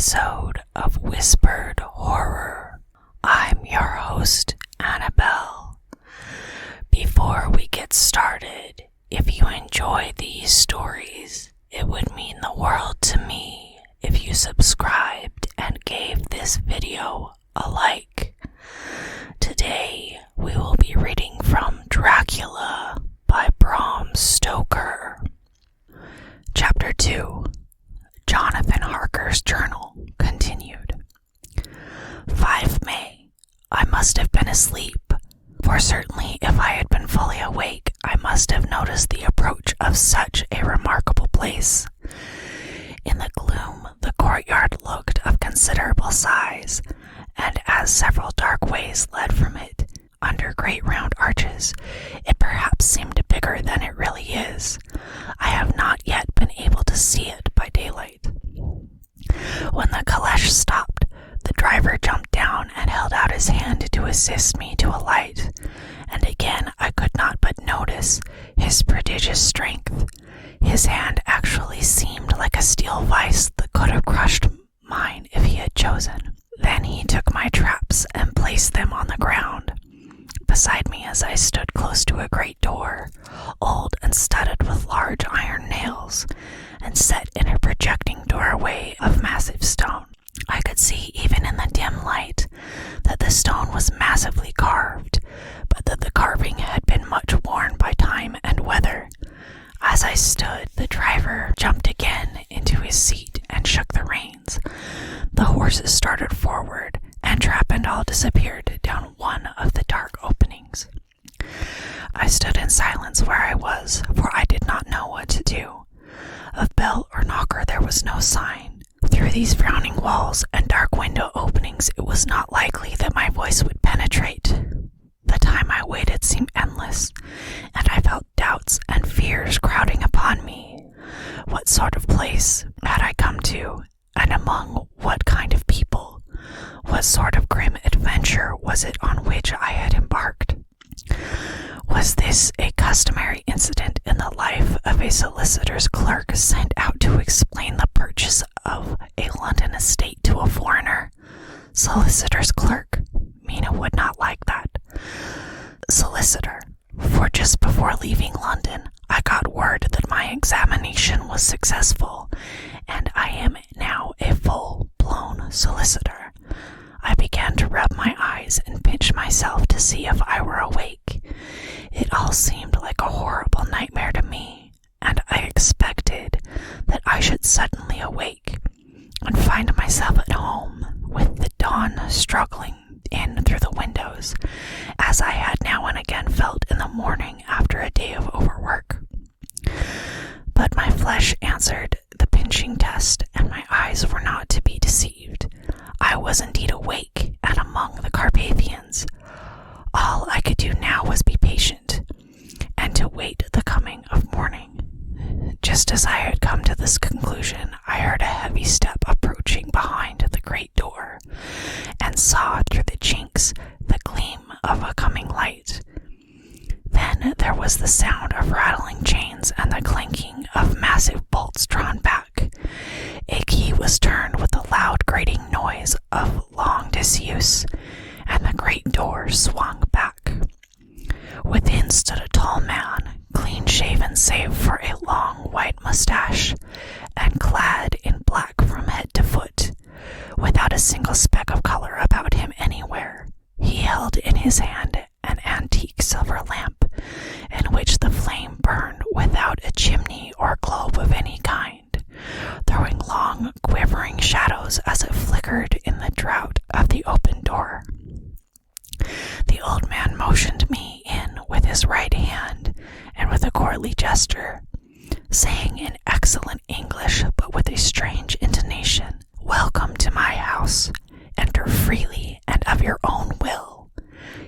episode of Whispered Horror. I'm your host, Annabelle. Before we get started, if you enjoy these stories, it would mean the world to me if you subscribed and gave this video a like. Today, we will be reading from Dracula by Bram Stoker. Chapter 2. Jonathan Harker's Journal continued. 5 May. I must have been asleep, for certainly if I had been fully awake, I must have noticed the approach of such a remarkable place. In the gloom, the courtyard looked of considerable size, and as several dark ways led from it, under great round arches, it perhaps seemed bigger than it really is. I have not yet been able to see it by daylight. When the caleche stopped, the driver jumped down and held out his hand to assist me to alight, and again I could not but notice his prodigious strength. His hand actually seemed like a steel vice that could have crushed mine if he had chosen. Then he took my traps and placed them on the ground beside me as I stood close to a great door, old and studded with large iron nails, and set in a projecting doorway of massive stone. I could see even in the dim light that the stone was massively carved, but that the carving had been much worn by time and weather. As I stood, the driver jumped again into his seat and shook the reins. The horses started forward, and trap and all disappeared down one of the dark openings. I stood in silence where I was, for I did not know what to do. Of bell or knocker there was no sign. Through these frowning walls and dark window openings it was not likely that my voice would penetrate. The time I waited seemed endless, and I felt doubts and fears crowding upon me. What sort of place had I come to, and among what kind of people? What sort of grim adventure was it on which I had embarked? Was this a customary incident in the life of a solicitor's clerk sent out to explain the purchase of a London estate to a foreigner? Solicitor's clerk? Mina would not like that. Solicitor, for just before leaving London, I got word that my examination was successful, and I am now a full-blown solicitor. I began to rub my eyes and pinch myself to see if I were awake. It all seemed like a horrible nightmare to me, and I expected that I should suddenly awake and find myself at home, with the dawn struggling in through the windows, as I had now and again felt in the morning after a day of overwork. But my flesh answered the pinching test, and my eyes were not to be deceived. I was indeed awake and among the Carpathians. All I could do now was be patient, and to wait the coming of morning. Just as I had come to this conclusion, I heard a heavy step approaching behind the great door, and saw through the chinks the gleam of a coming light. Then there was the sound of rattling chains and the clanking of massive bolts drawn back. A key was turned with the loud grating noise of long disuse, and the great door swung back. Within stood a tall man, clean-shaven save for a long white mustache, and clad in black from head to foot, without a single speck of color about him anywhere. He held in his hand an antique silver lamp, in which the flame burned without a chimney or globe of any kind, throwing long, quivering shadows as it flickered in the draught of the open door. The old man motioned me in with his right hand, and with a courtly gesture, saying in excellent English but with a strange intonation, "Welcome to my house. Enter freely and of your own will."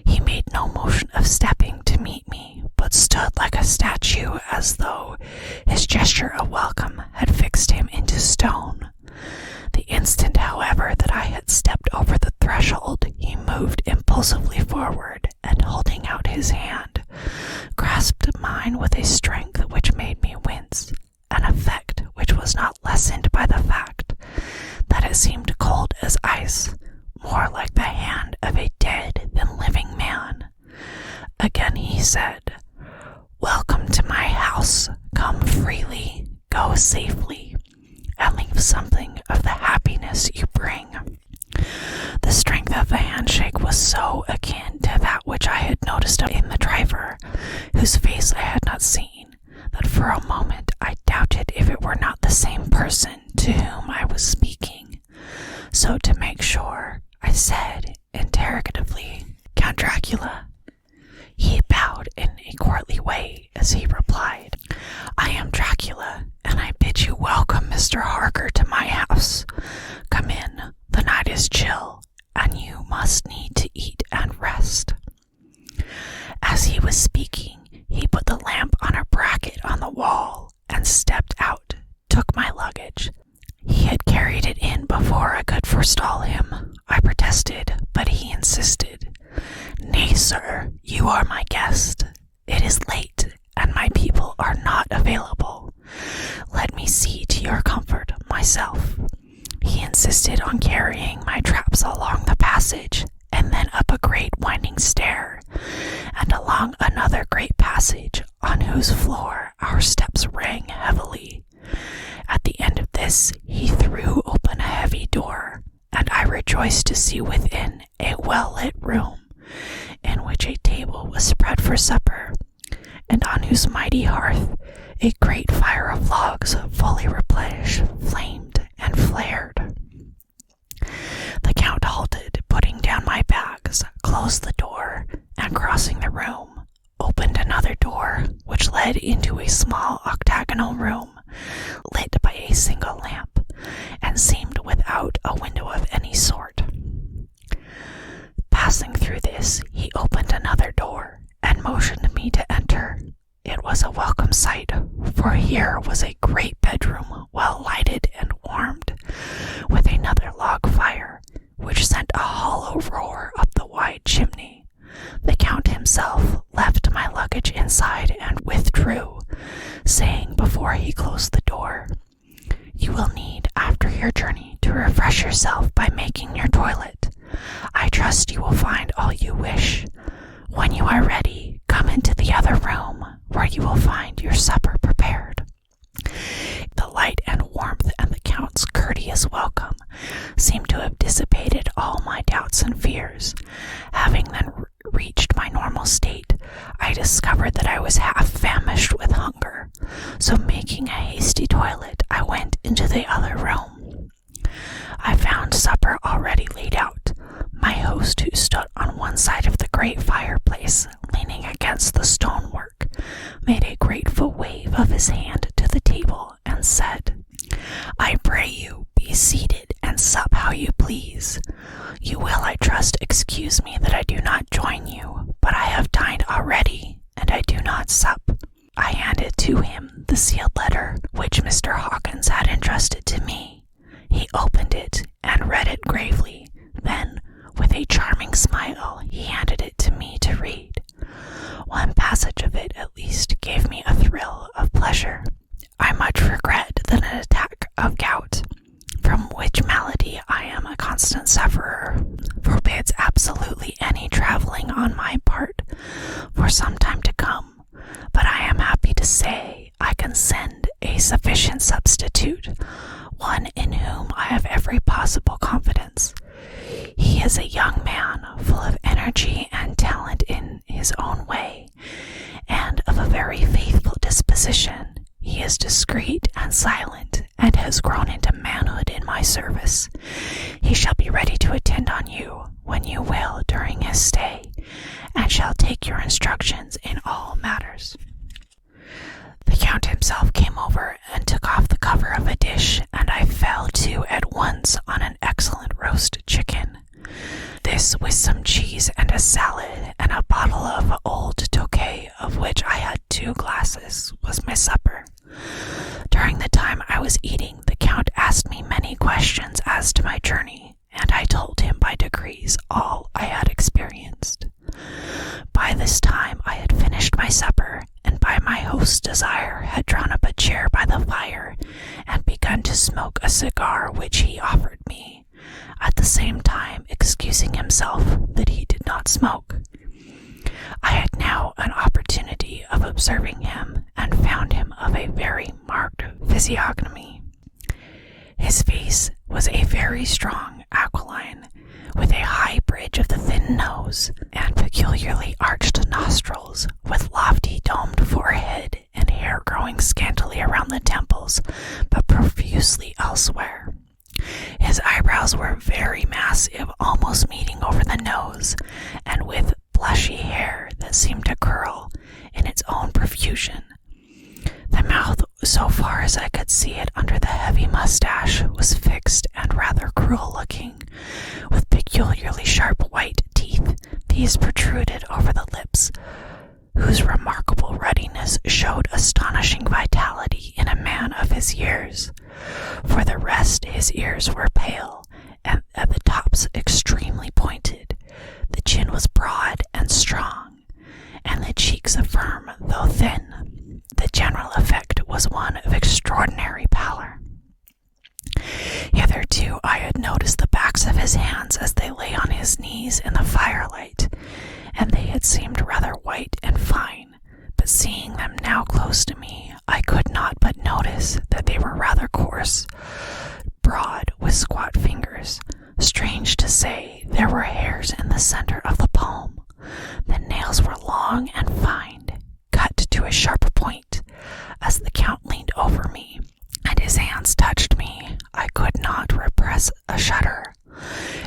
He made no motion of stepping to meet me, but stood like a statue, as though his gesture of welcome had fixed him into stone. The instant, however, that I had stepped over the threshold, he moved impulsively forward, and holding out his hand, grasped mine with a strength which made me wince, an effect which was not lessened by the fact that it seemed freely, go safely, and leave something of the happiness you bring. The strength of the handshake was so akin to that which I had noticed in the driver, whose face I had not seen, that for a moment I doubted if it were not the same person to whom I was speaking. So to make sure, I said interrogatively, "Count Dracula?" He bowed in a courtly way as he replied, "I am Dracula, and I bid you welcome, Mr. Harker, to my house. Come in, the night is chill, and you must need to eat and rest." As he was speaking, he put the lamp on a bracket on the wall and stepped out, took my luggage. He had carried it in before I could forestall him. I protested, but he insisted. "Nay, sir, you are my guest. It is late, and my people are not available. Let me see to your comfort myself." He insisted on carrying my traps along the passage, and then up a great winding stair, and along another great passage on whose floor our steps rang heavily. At the end of this, he threw open a heavy door, and I rejoiced to see within a well-lit room, in which a table was spread for supper, and on whose mighty hearth a great fire of logs fully replenished flamed and flared. The Count halted, putting down my bags, closed the door, and crossing the room, opened another door, which led into a small octagonal room, lit by a single lamp, and seemed without a window of any sort. Passing through this, he opened another door, and motioned me to enter. It was a welcome sight, for here was a great bedroom, well lighted and warmed, with another log fire, which sent a hollow roar up the wide chimney. The Count himself left my luggage inside and withdrew, saying before he closed the door, "You will need, after your journey, to refresh yourself by making your toilet. I trust you will find all you wish. When you are ready, come into the other room, where you will find your supper prepared." The light and warmth and the Count's courteous welcome seemed to have dissipated all my doubts and fears. Having then reached my normal state, I discovered that I was half famished with hunger, so making a hasty toilet, I went into the other room. I found supper already laid out. My host, who stood on one side of the great fireplace, leaning against the stonework, made a grateful wave of his hand to the table and said, "I pray you, be seated and sup how you please. You will, I trust, excuse me that I do not join you, but I have dined already, and I do not sup." I handed to him the sealed letter which Mr. Hawkins had entrusted to me. He opened it and read it gravely. Then, with a charming smile, he handed it to me to read. One passage of it, at least, gave me a thrill of pleasure. "I much regret that an attack of gout, from which malady I am a constant sufferer, forbids absolutely any traveling on my part for some time to come, but I am happy to say I can send a sufficient substitute, one in whom I have every possible confidence. He is a young man, full of energy and talent in his own way, and of a very faithful disposition. He is discreet and silent, and has grown into manhood in my service. He shall be ready to attend on you when you will during his stay, and shall take your instructions in all matters." The Count himself came over and took off the cover of a dish, and I fell to at once on an excellent roast chicken. This, with some cheese and a salad and a bottle of old Tokay, of which I had 2 glasses, was my supper. During the time I was eating, the Count asked me many questions as to my journey, and I told him by degrees all I had experienced. By this time I had finished my supper, and by my host's desire had drawn up a chair by the fire and begun to smoke a cigar which he offered me, at the same time excusing himself that he did not smoke. I had now an opportunity of observing him, and and found him of a very marked physiognomy. His face was a very strong aquiline, with a high bridge of the thin nose, and peculiarly arched nostrils, with lofty domed forehead, and hair growing scantily around the temples, but profusely elsewhere. His eyebrows were very massive, almost meeting over the nose, and with blushy hair that seemed to curl in its own profusion. The mouth, so far as I could see it under the heavy mustache, was fixed and rather cruel-looking, with peculiarly sharp white teeth. These protruded over the lips, whose remarkable ruddiness showed astonishing vitality in a man of his years. For the rest, his ears were pale, and at the tops extremely pointed. The chin was broad and strong, and the cheeks firm, though thin. The general effect was one of extraordinary pallor. Hitherto I had noticed the backs of his hands as they lay on his knees in the firelight, and they had seemed rather white and fine, but seeing them now close to me, I could not but notice that they were rather coarse, broad, with squat fingers. Strange to say, there were hairs in the center of the palm. The nails were long and fine, cut to a sharp point. As the Count leaned over me, and his hands touched me, I could not repress a shudder.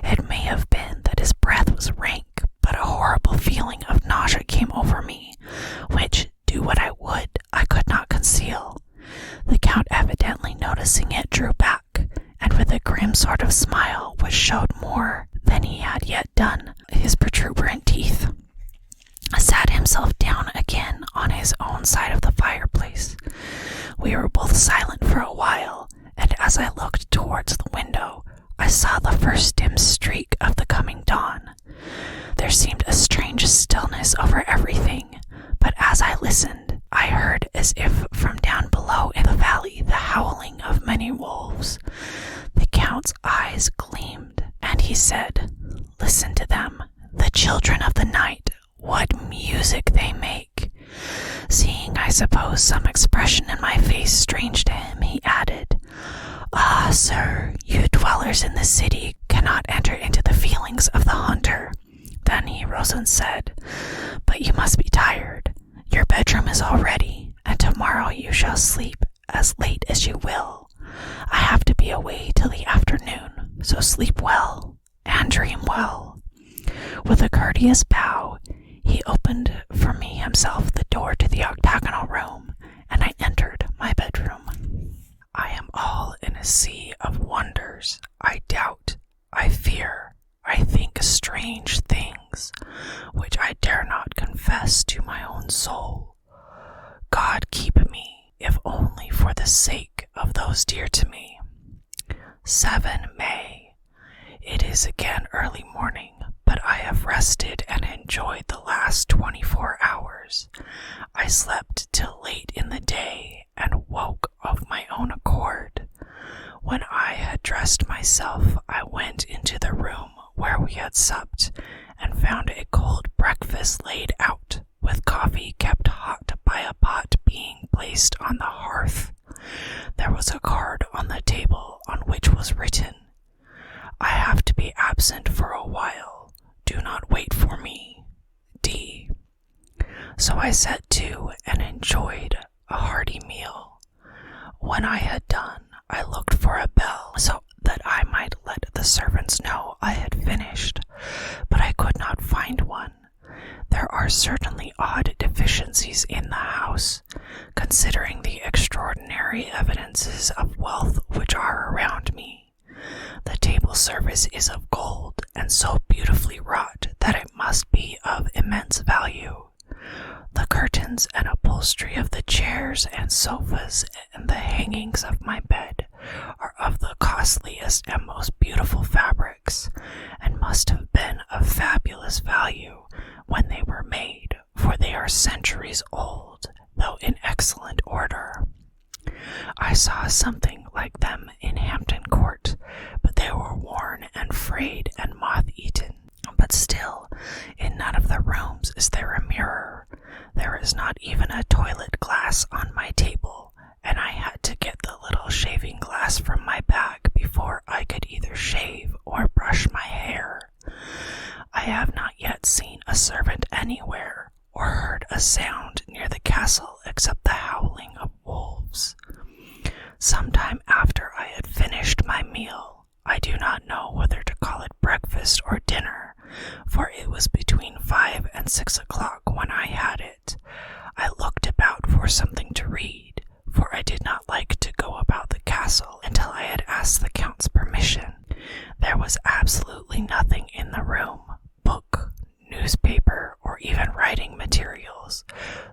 It may have been that his breath was rank, but a horrible feeling of nausea came over me, which, do what I would, I could not conceal. The Count, evidently noticing it, drew back, and with a grim sort of smile, which showed more than he had yet done his protuberant teeth, sat himself down again on his own side of the fireplace. We were both silent for a while, and as I looked towards the window, I saw the first dim streak of the coming dawn. There seemed a strange stillness over everything, but as I listened, I heard, as if from down below in the valley, the howling of many wolves. The Count's eyes gleamed, and he said, "Listen to them, the children of the night. What music they make!" Seeing, I suppose, some expression in my face strange to him, he added, "Ah, sir, you dwellers in the city cannot enter into the feelings of the hunter." Then he rose and said, "But you must be tired. Your bedroom is all ready, and tomorrow you shall sleep as late as you will. I have to be away till the afternoon, so sleep well and dream well." With a courteous bow, he opened for me himself the door to the octagonal room, and I entered my bedroom. I am all in a sea of wonders. I doubt, I fear, I think strange things, which I dare not confess to my own soul. God keep me, if only for the sake of those dear to me. 7 May. It is again early morning, but I have rested and enjoyed the last 24 hours. I slept till late in the day and woke of my own accord. When I had dressed myself, I went into the room where we had supped and found a cold breakfast laid out, with coffee kept hot by a pot being placed on the hearth. There was a card on the table on which was written, "I have to be absent for a while. Do not wait for me. D." So I set to and enjoyed a hearty meal. When I had done, I looked for a bell so that I might let the servants know I had finished, but I could not find one. There are certainly odd deficiencies in the house, considering the extraordinary evidences of wealth which are around me. The table service is of gold, and so beautifully wrought that it must be of immense value. The curtains and upholstery of the chairs and sofas and the hangings of my bed are of the costliest and most beautiful fabrics, and must have been of fabulous value when they were made, for they are centuries old, though in excellent order. I saw something like them in Hampton Court, but they were worn and frayed and moth-eaten. But still, in none of the rooms is there a mirror. There is not even a toilet glass on my table, and I had to get the little shaving glass from my bag before I could either shave or brush my hair. I have not yet seen a servant anywhere or heard a sound near the castle except the howling of wolves. Sometime after I had finished my meal, I do not know whether to call it breakfast or dinner, for it was between 5 and 6 o'clock when I had it. I looked about for something to read, for I did not like to go about the castle until I had asked the Count's permission. There was absolutely nothing in the room, book, newspaper, or even writing materials,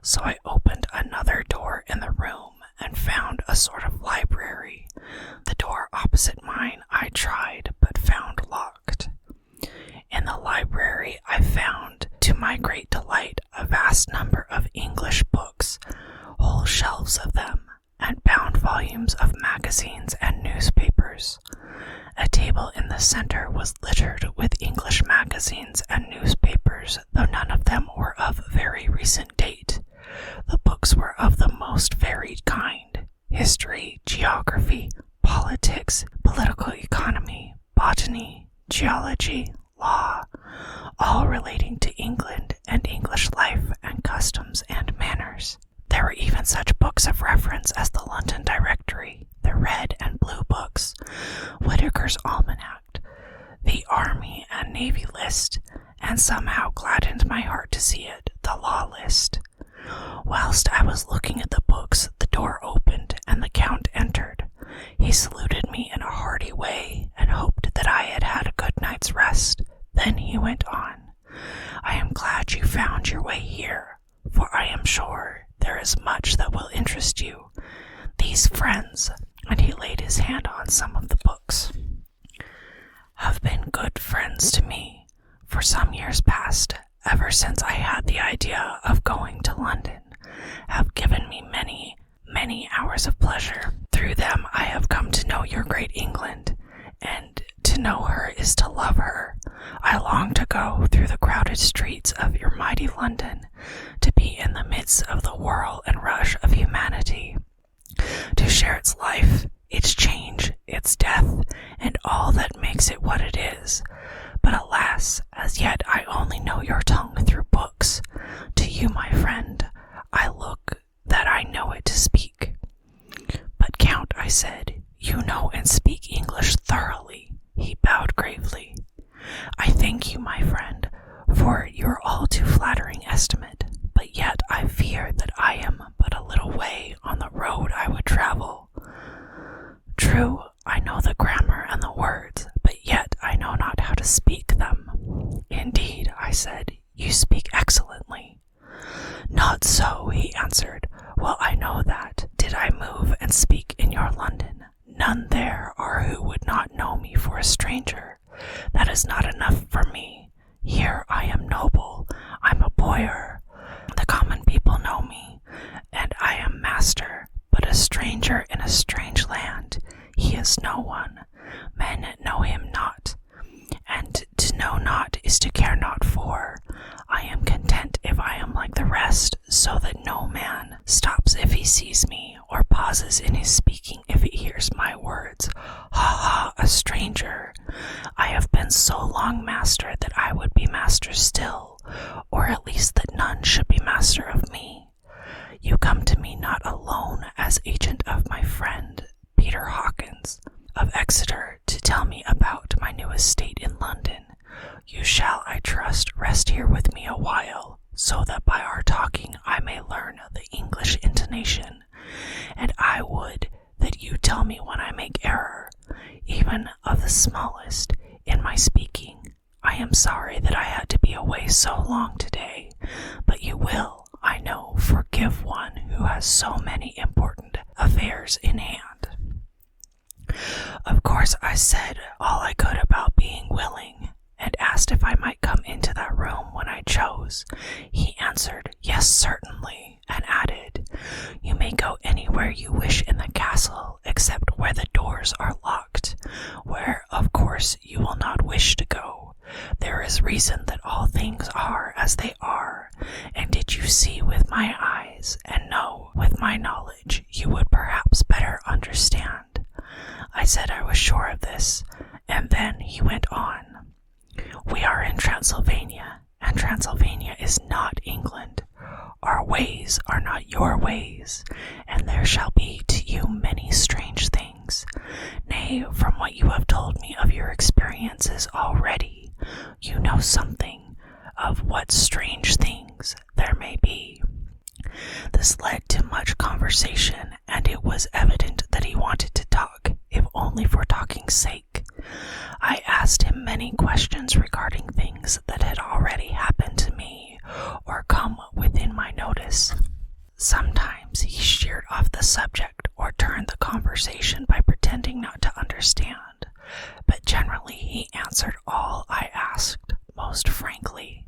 so I opened another door in the room and found a sort of library. The door opposite mine I tried, but found locked. In the library I found, to my great delight, a vast number of English books, whole shelves of them, and bound volumes of magazines and newspapers. A table in the center was littered with English magazines and newspapers, though none of them were of very recent date. The books were of the most varied kind: history, geography, politics, political economy, botany, geology, law, all relating to England and English life and customs and manners. There were even such books of reference as the London Directory, the Red and Blue books, Whitaker's Almanac, the Army and Navy List, and somehow gladdened my heart to see it, the Law List. Whilst I was looking at the books, the door opened and the Count entered. He saluted me in a hearty way and hoped that I had had a good night's rest. Then he went on. I am glad you found your way here, for I am sure there is much that will interest you. These friends, and he laid his hand on some of the books, have been good friends to me for some years past, ever since I had the idea of going to London, have given me many, many hours of pleasure. Through them I have come to know your great England, and to know her is to love her. I long to go through the crowded streets of your mighty London, to be in the midst of the whirl and rush of humanity, to share its life, its change, its death, and all that makes it what it is. But alas, as yet I only know your tongue through books. To you, my friend, I look that I know it to speak. But Count, I said, you know and speak English thoroughly. He bowed gravely. I thank you, my friend, for your all too flattering estimate, but yet I fear that I am but a little way on the road I would travel. True, I know the grammar and the words, but yet I know not how to speak them. Indeed, I said, you speak excellently. Not so, he answered. Well, I know that, did I move and speak in your London, none there are who would not know me for a stranger. That is not enough for me. Here I am noble, I'm a boyar. The common people know me, and I am master, but a stranger in a strange land. He is no one. Men know him not, and to know not is to care not for. I am content if I am like the rest, so that no man stops if he sees me, or pauses in his speaking if he hears my words. Ha ha, a stranger! I have been so long master that I would be master still, or at least that none should be master of me. You come to me not alone as agent of my friend, Peter Hawkins, of Exeter, to tell me about my new estate in London. You shall, I trust, rest here with me a while, so that by our talking I may learn the English intonation, and I would that you tell me when I make error, even of the smallest, in my speaking. I am sorry that I had to be away so long today, but you will, I know, forgive one who has so many important affairs in hand. Of course I said all I could about being willing, and asked if I might come into that room when I chose. He answered, yes, certainly, and added, you may go anywhere you wish in the castle, except where the doors are locked, where, of course, you will not wish to go. There is reason that all things are as they are, and did did you see with my eyes, and know with my knowledge you would perhaps better understand? I said I was sure of this, and then he went on. We are in Transylvania, and Transylvania is not England. Our ways are not your ways, and there shall be to you many strange things. Nay, from what you have told me of your experiences already, you know something of what strange things there may be. This led to much conversation, and it was evident that he wanted to talk, if only for talking's sake. I asked him many questions regarding things that had already happened to me, or come within my notice. Sometimes he sheered off the subject, or turned the conversation by pretending not to understand, but generally he answered all I asked most frankly.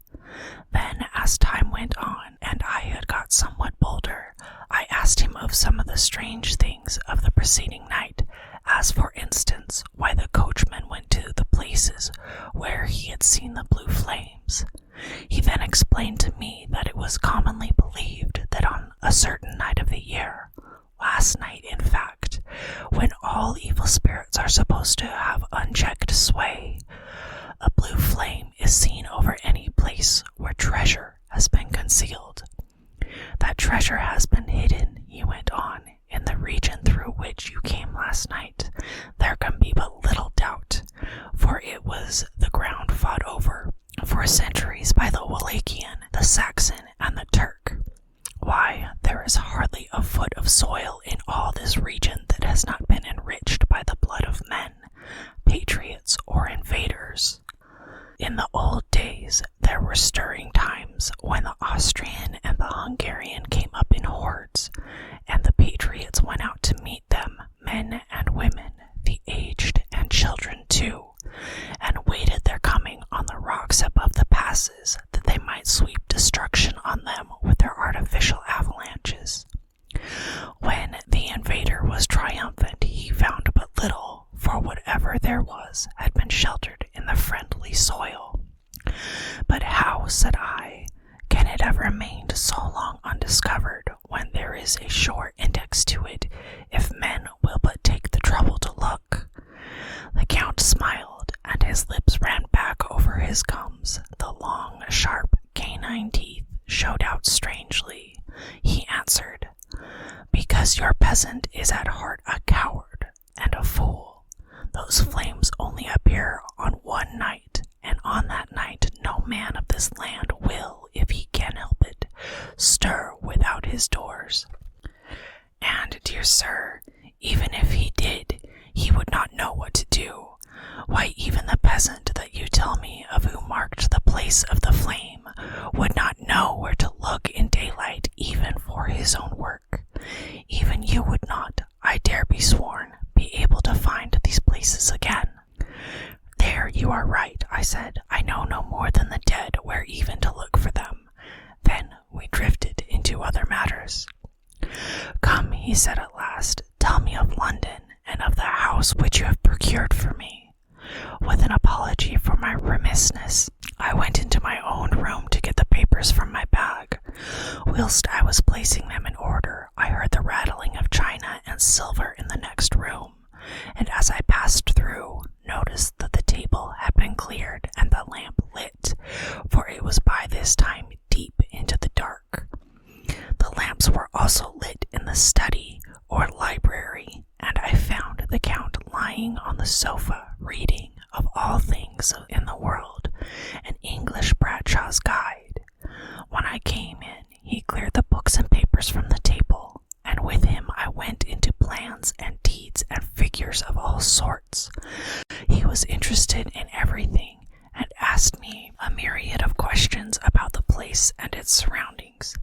Then, as time went on, and I had got somewhat bolder, I asked him of some of the strange things of the preceding night, as for instance, why the coachman went to the places where he had seen the blue flames. He then explained to me that it was commonly believed that on a certain night of the year, last night in fact, when all evil spirits are supposed to have unchecked sway, a blue flame is seen over any place where treasure has been concealed. That treasure has been hidden, he went on, in the region through which you came last night. There can be but little doubt, for it was the ground fought over for centuries by the Wallachian, the Saxon, and the Turk. Why, there is hardly a foot of soil in all this region that has not been enriched by the blood of men, patriots or invaders. In the old days, there were stirring times when the Austrian and the Hungarian came up in hordes, and the patriots went out to meet them, men and women, the aged and children too, and waited their coming on the rocks above the passes, that they might sweep destruction on them with their artificial avalanches. When the invader was triumphant, he found but little, for whatever there was had been sheltered in the friendly soil. But how, said I, can it have remained so long undiscovered when there is a sure index to it, if men will but take the trouble to look? The Count smiled, and his lips ran back over his gums. The long, sharp, canine teeth showed out strangely. He answered, because your peasant is at heart a coward and a fool. Those flames only appear on one night, and on that night no man of this land will, if he can help it, stir without his doors. And, dear sir, even if he did, he would not know what to do. Why, even the peasant that you tell me of who marked the place of the flame would not know where to look in daylight even for his own work. Even you would not, I dare be sworn, be able to find these places again. There you are right, I said. I know no more than the dead where even to look for them. Then we drifted into other matters. Come, he said at last, tell me of London, and of the house which you have procured for me. With an apology for my remissness, I went into my own room to get the papers from my bag. Whilst I was placing them in order, I heard the rattling of china and silver in the next room, and as I passed through, noticed that the table had been cleared and the lamp lit, for it was by this time deep into the dark. The lamps were also lit in the study or library, and I found the Count lying on the sofa reading, of all things in the world, an English Bradshaw's Guide. When I came in, he cleared the books and papers from the table, and with him I went into plans and deeds and figures of all sorts. He was interested in everything, and asked me a myriad of questions about the place and its surroundings.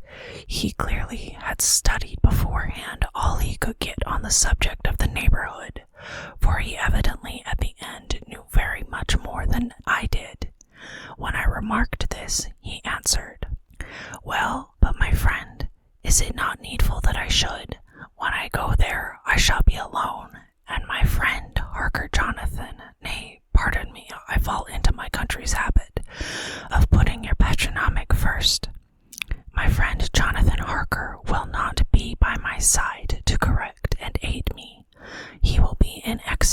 He clearly had studied beforehand all he could get on the subject of the neighborhood, for he evidently at the end knew very much more than I did. When I remarked this, he answered, well, but my friend, is it not needful that I should? When I go there, I shall be alone, and my friend, Harker Jonathan, nay, pardon me, I fall into my country's habit of putting your patronymic first. My friend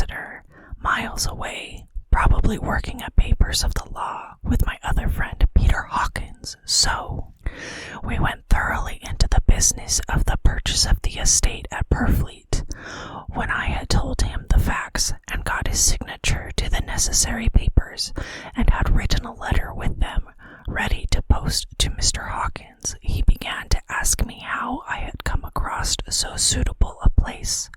Exeter, miles away, probably working at papers of the law with my other friend Peter Hawkins. So we went thoroughly into the business of the purchase of the estate at Purfleet. When I had told him the facts and got his signature to the necessary papers and had written a letter with them ready to post to Mr. Hawkins, he began to ask me how I had come across so suitable a place.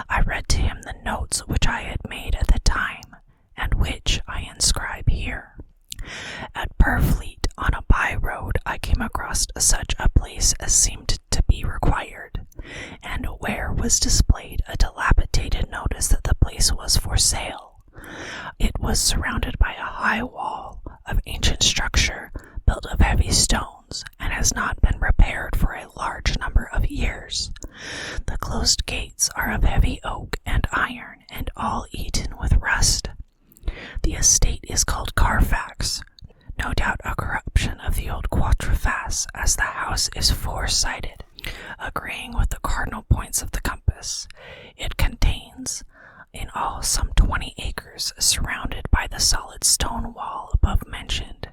I read to him the notes which I had made at the time, and which I inscribe here. At Purfleet, on a by road, I came across such a place as seemed to be required, and where was displayed a dilapidated notice that the place was for sale. It was surrounded by a high wall of ancient structure built of heavy stones, and has not been repaired for a large number of years. The closed gates are of heavy oak and iron, and all eaten with rust. The estate is called Carfax, no doubt a corruption of the old Quatreface, as the house is four-sided, agreeing with the cardinal points of the compass. It contains in all some 20 acres, surrounded by the solid stone wall above mentioned.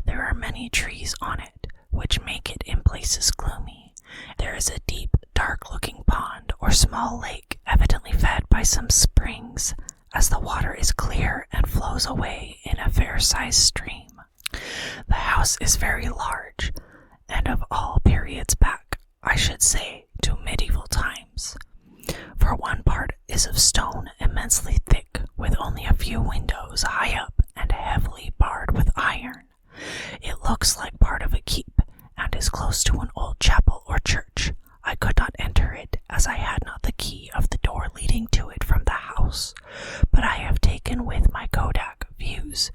There are many trees on it, which make it in places gloomy. There is a deep, dark-looking pond or small lake, evidently fed by some springs, as the water is clear and flows away in a fair-sized stream. The house is very large, and of all periods back, I should say, to medieval times. For one part is of stone immensely thick, with only a few windows high up and heavily barred with iron. It looks like part of a keep, and is close to an old chapel or church. I could not enter it, as I had not the key of the door leading to it from the house, but I have taken with my kodak views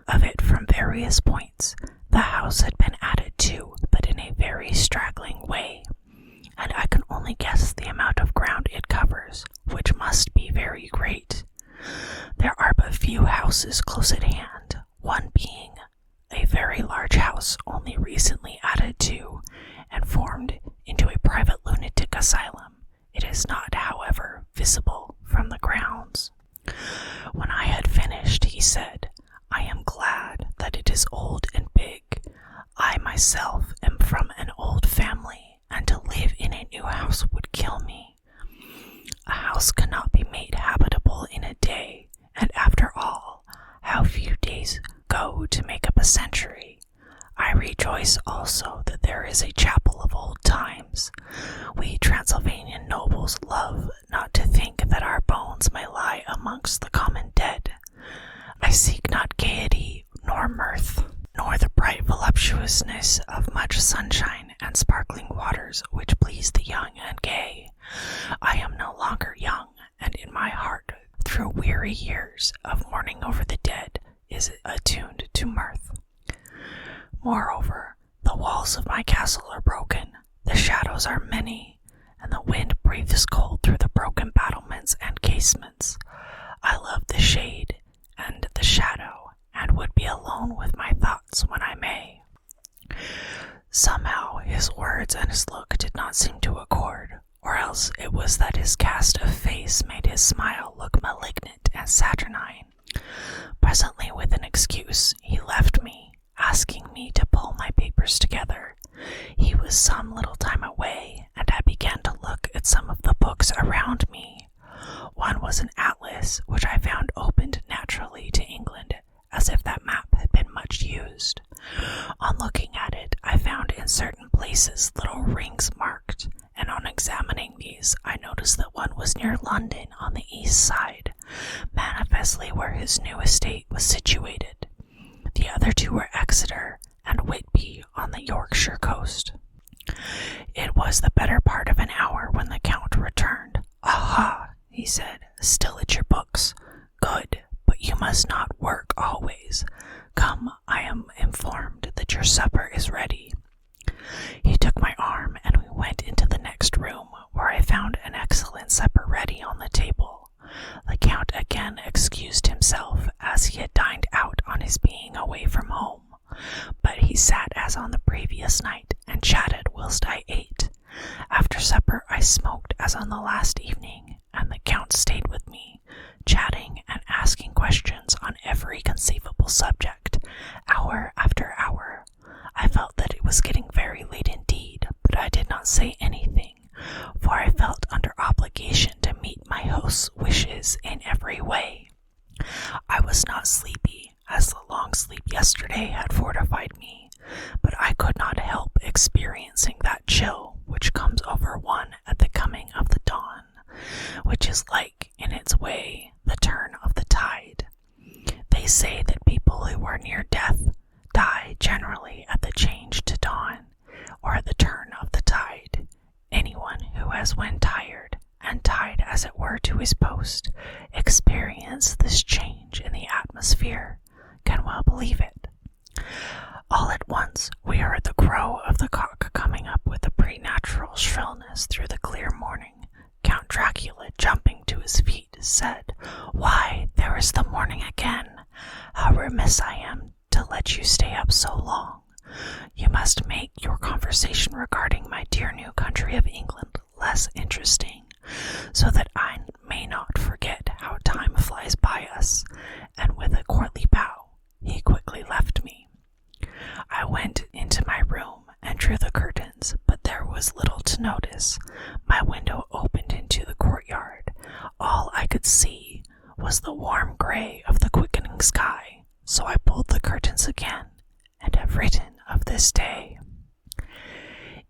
of it from various points. The house had been added to, but in a very straggling way, and I can only guess the amount of ground it covers, which must be very great. There are but few houses close at hand, one being a very large house only recently added to and formed into a private lunatic asylum. It is not, however, visible from the grounds. When I had finished, he said, "I am glad that it is old and big. I myself am from an old family, and to live in a new house would kill me. A house cannot be made habitable in a day, and after all, how few days go to make up a century. I rejoice also that there is a chapel of old times. We Transylvanian nobles love not to think that our bones may lie amongst the common dead. I seek not gaiety nor mirth, nor the bright voluptuousness of much sunshine and sparkling waters which please the young and gay. I am no longer young, and in my heart, through weary years of mourning over the dead, is attuned to mirth. Moreover, the walls of my castle are broken, the shadows are many, and the wind breathes cold through the broken battlements and casements. I love the shade and the shadow, and would be alone with my thoughts when I may." Somehow his words and his look did not seem to accord, or else it was that his cast of face made his smile look malignant and saturnine. Presently, with an excuse, he left me, asking me to pull my papers together. He was some little time away, and I began to look at some of the books around me. One was an atlas, which I found opened naturally to England, as if that map had been much used. On looking at it, I found in certain places little rings marked, and on examining these, I noticed that one was near London on the east side, manifestly where his new estate was situated. The other two were Exeter and Whitby on the Yorkshire coast. It was the better part of an hour when the Count returned. "Aha," he said, "still at your books. Good, but you must not work always. Come, I am informed that your supper is ready." He took my arm, and we went into the next room, where I found an excellent supper ready on the table. The Count again excused himself, as he had dined out on his being away from home, but he sat as on the previous night, and chatted whilst I ate. After supper I smoked as on the last evening, and the Count stayed with me, Count's wishes in every way. I was not sleepy, as the long sleep yesterday had fortified me, but I could not help experiencing that chill which comes over one at the coming of the dawn, which is like, in its way, the turn of the tide. They say that people who are near death die generally at the change to dawn, or at the turn of the tide. Anyone who has, when tired, and tied as it were to his post, experienced this change in the atmosphere, can well believe it. All at once we heard the crow of the cock coming up with a preternatural shrillness through the clear morning. Count Dracula, jumping to his feet, said, "Why, there is the morning again! How remiss I am to let you stay up so long. You must make your conversation regarding my dear new country of England less interesting, so that I may not forget how time flies by us." And with a courtly bow, he quickly left me. I went into my room and drew the curtains, but there was little to notice. My window opened into the courtyard. All I could see was the warm gray of the quickening sky, so I pulled the curtains again, and have written of this day.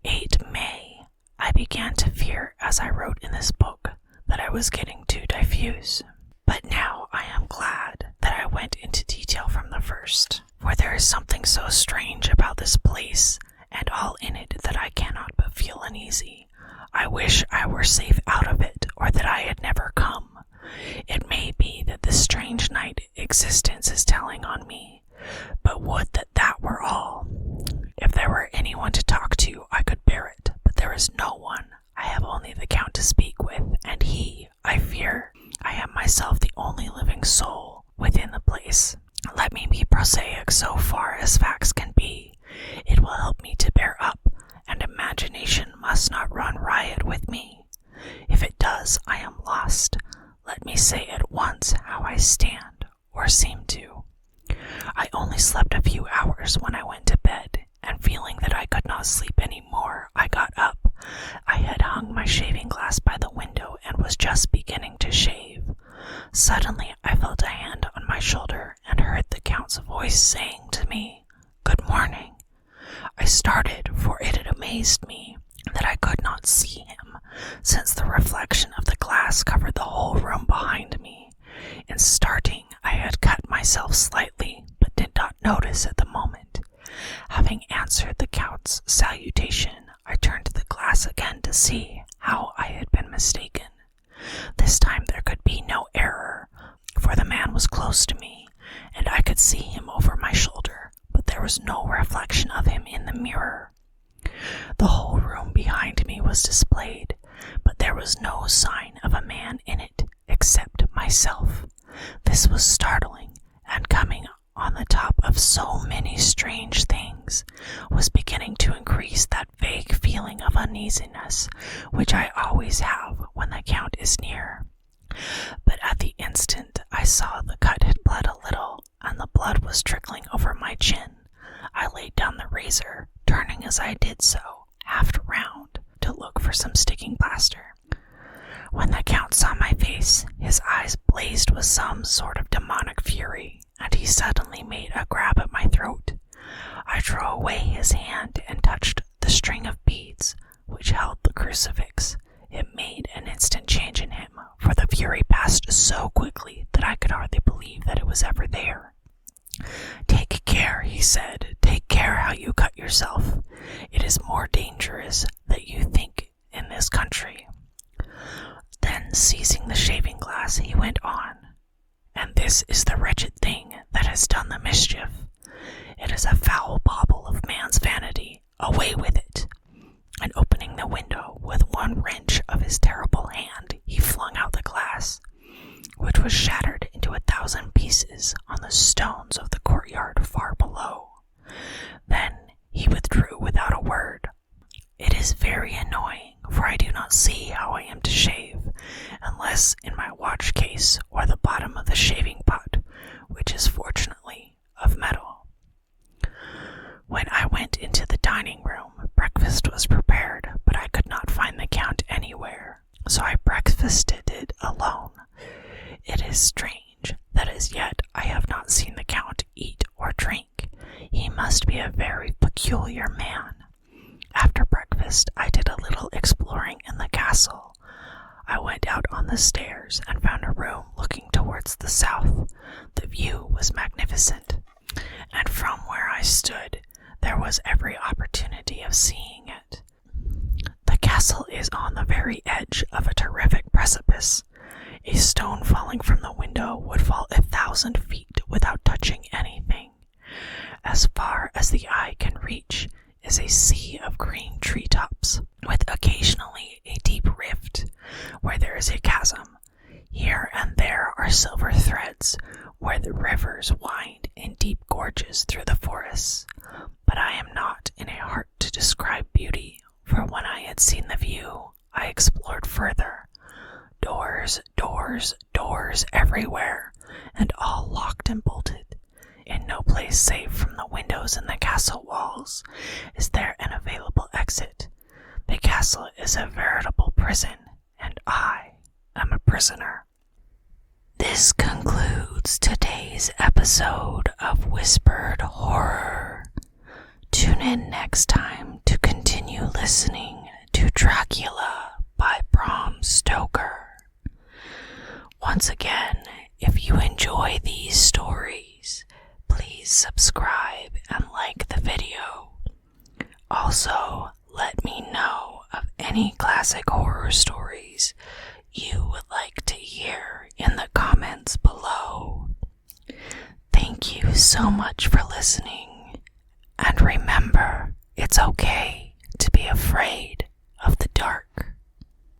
8 May. I began to fear, as I wrote in this book, that I was getting too diffuse. But now I am glad that I went into detail from the first, for there is something so strange about this place and all in it that I cannot but feel uneasy. I wish I were safe out of it, or that I had never come. It may be that this strange night existence is telling on me, but would that that were all. If there were anyone to talk to, I could bear it, but there is no one. I have only the Count to speak with, and he, I fear, I am myself the only living soul within the place. Let me be prosaic so far as facts can be. It will help me to bear up, and imagination must not run riot with me. If it does, I am lost. Let me say at once how I stand, or seem to. I only slept a few hours when I went to bed, and feeling that I could not sleep any more, I got up. I had hung my shaving glass by the window and was just beginning to shave. Suddenly I felt a hand on my shoulder and heard the Count's voice saying to me, "Good morning." I started, for it had amazed me that I could not see him, since the reflection of the glass covered the whole room behind me. In starting, I had cut myself slightly, but did not notice at the moment. Having answered the Count's salutation, I turned to the glass again to see how I had been mistaken. This time there could be no error, for the man was close to me, and I could see him over my shoulder, but there was no reflection of him in the mirror. The whole room behind me was displayed, but there was no sign of a man in it except myself. This was startling, and coming on the top of so many strange things, was beginning to increase that vague feeling of uneasiness which I always have when the Count is near. But at the instant I saw the cut had bled a little, and the blood was trickling over my chin, I laid down the razor, turning as I did so, half round, to look for some sticking plaster. When the Count saw my face, his eyes blazed with some sort of demonic fury, and he suddenly made a grab at my throat. I drew away his hand and touched the string of beads which held the crucifix. It made an instant change in him, for the fury passed so quickly that I could hardly believe that it was ever there. "Take care," he said. "Take care how you cut yourself. It is more dangerous than you think in this country." Then, seizing the shaving glass, he went on, "And this is the wretched thing that has done the mischief. It is a foul bauble of man's vanity. Away with it!" And opening the window with one wrench of his terrible hand, he flung out the glass, which was shattered into 1,000 pieces on the stones of the courtyard far below. Then he withdrew without a word. It is very annoying, for I do not see how I am to shave, unless in my watch case or the bottom of the shaving pot, which is fortunately of metal. When I went into the dining room, breakfast was prepared, but I could not find the Count anywhere, so I breakfasted alone, It is strange that as yet I have not seen the Count eat or drink. He must be a very peculiar man. After breakfast, I did a little exploring in the castle. I went out on the stairs and found a room looking towards the south. The view was magnificent, and from where I stood, there was every opportunity of seeing it. The castle is on the very edge of a terrific precipice. A stone falling from the window would fall 1,000 feet without touching anything. As far as the eye can reach is a sea of green treetops, with occasionally a deep rift where there is a chasm. Here and there are silver threads where the rivers wind in deep gorges through the forests. But I am not in a heart to describe beauty, for when I had seen the view, I explored further. Doors, doors, doors everywhere, and all locked and bolted. In no place save from the windows in the castle walls is there an available exit. The castle is a veritable prison, and I am a prisoner. This concludes today's episode of Whispered Horror. Tune in next time to continue listening to Dracula by Bram Stoker. Once again, if you enjoy these stories, please subscribe and like the video. Also, let me know of any classic horror stories you would like to hear in the comments below. Thank you so much for listening, and remember, it's okay to be afraid of the dark.